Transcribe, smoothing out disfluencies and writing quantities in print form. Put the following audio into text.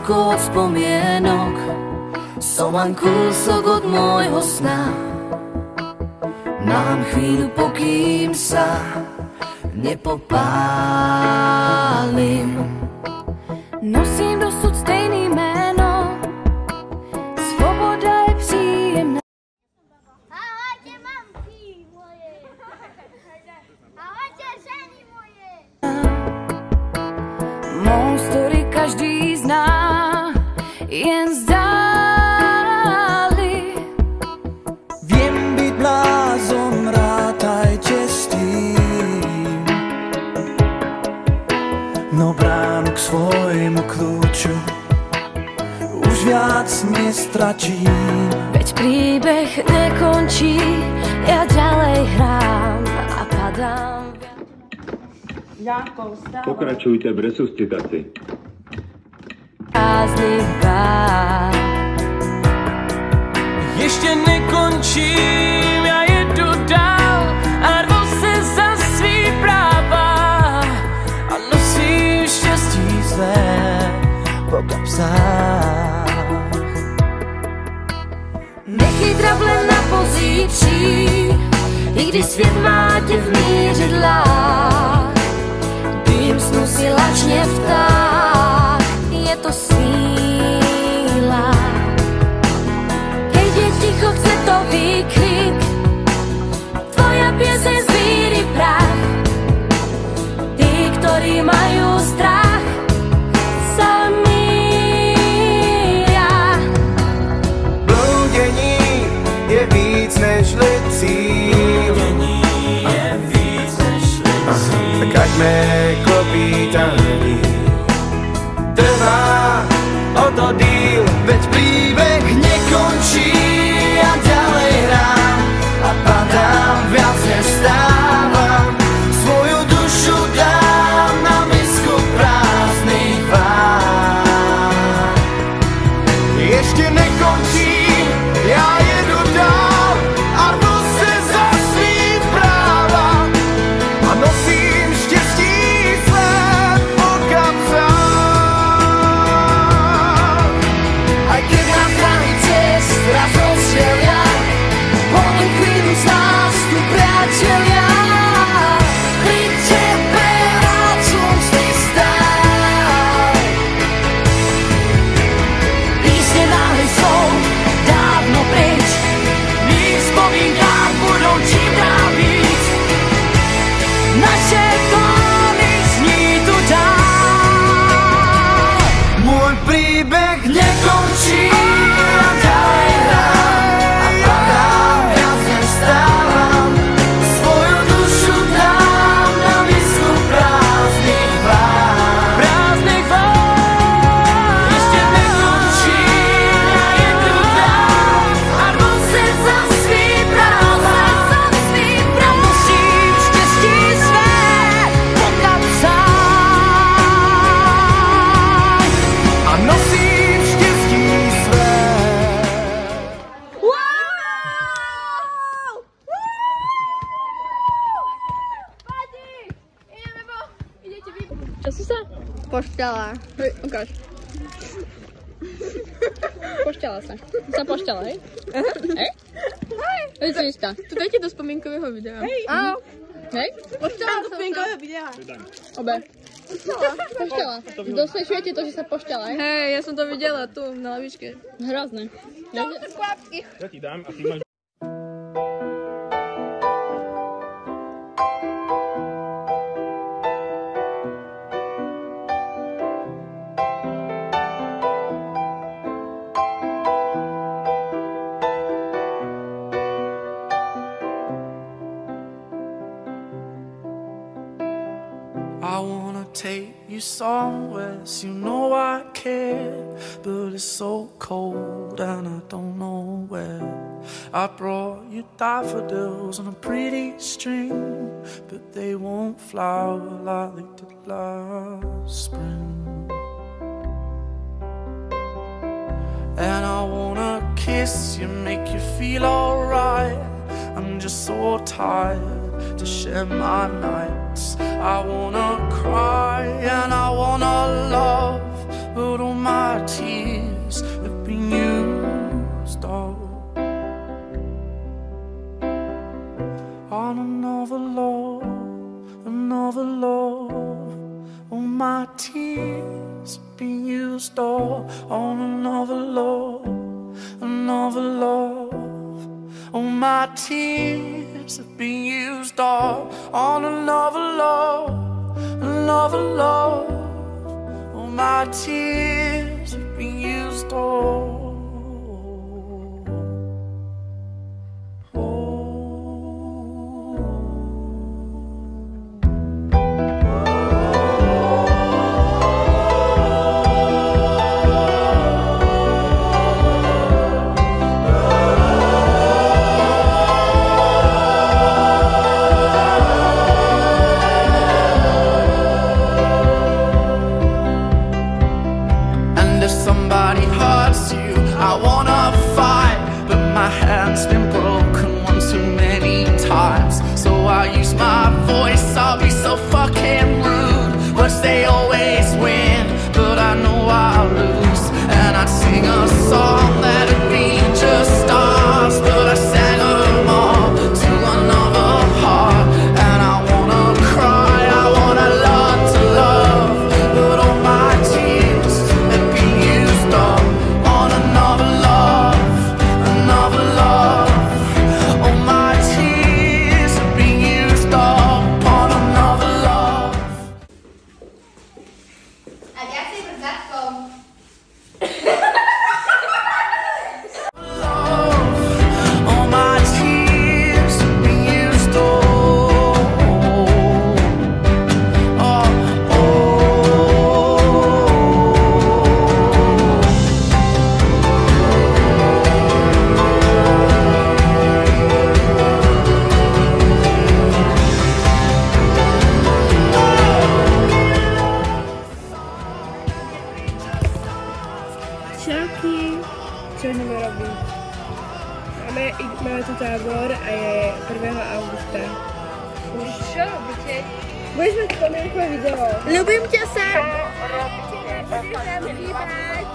ďaleko od spomienok, som len kúsok od môjho sna. Mám chvíľu, pokým sa nepopálim. Nosím dosud stejný jméno, svoboda je příjemná. Ahojte, mamky moje. Ahojte, ženy moje. Mou story každý zná, jen zdáli. Viem byť blázon, rátajte s tým, no bránu k svojmu kľúču už viac nestračím. Veď príbeh nekončí, ja ďalej hrám a padám. Pokračujte v resuscitácii. Prázdnych bár. Ještě nekončím, já jedu dál a rvu se za svý práva a nosím štěstí své po kapsách. Nechyť trable na pozítří, i když svět má tě v mířidlách. Dým snu si lačně vták, je to síla. Keď je ticho, chce to výkrik, tvoja pieseň zvíri prach. Tí, ktorí majú strach, sa míria. Blúdení je víc než cíl. Tak aďme klopítaní, trvá o to díl, veď príbeh nekončí. Ja ďalej hrám a padám, viac nestávam, svoju dušu dám na misku prázdnych vár. Ešte nekončím, ja jedu dál a rvu se za svým práva a nosím štěstí své po kapsách. Aj keď na strany cest raz rozstrelia, poň chvíľu z nás tu priatelia. Pri tebe rád som vždy stál. Písne náhle jsou dávno pryč, v mých vzpomínkách budou čím dál víc. Naše tóny zní tu dál. Môj príbeh nekončí, ja ďalej hrám a padám, viac nevstávam, svoju dušu dám na misku prázdnych vár. Prázdnych vár. Ešte nekončí, ja jedu dál A rvu se za svý práva, a nosím štěstí své po kapsách. a nosím štěstí své. Čo si sa? Pošťala. Hej, ukáž. Pošťala sa. Sa pošťala, hej? Hej? Hej, si istá. Tu dajte do spomienkového videa. Hej. Áno. Hej? Pošťala sa. Do spomienkového videa. Obe. Pošťala. Dosvedčujete to, že sa pošťala, hej? Hej, ja som to videla tu na lavičke. Hrozné. Ja ti dám a ty máš... I wanna take you somewhere, so you know I care, but it's so cold and I don't know where. I brought you daffodils on a pretty string, but they won't flower like they did last spring. And I wanna kiss you, make you feel alright. I'm just so tired to share my nights. I wanna cry and I wanna love, but all my tears have been used all on another love, another love. All my tears have been used all on another love, another love. All my tears have been used all on another love, another love. All my tears have been used all. If somebody hurts you, I wanna fight, but my hand's been broken one too many times. So I use my voice, I'll be so fucking rude. Words they always win, but I know I'll lose. And I'd sing a song that'd be just ours, but I sang them all to another heart. And I wanna cry, I wanna learn to love, but all my tears have been used up on another love, another love. All my tears have been used up on another love. A jak si brzdatkou. All my tears have been used all. Čauky, čo ideme robiť? Máme tu tábor a je 1. augusta. Už čo robíte? Budeš mať spomienkové video. Ľubím ťa sa! Budeš nám chýbať.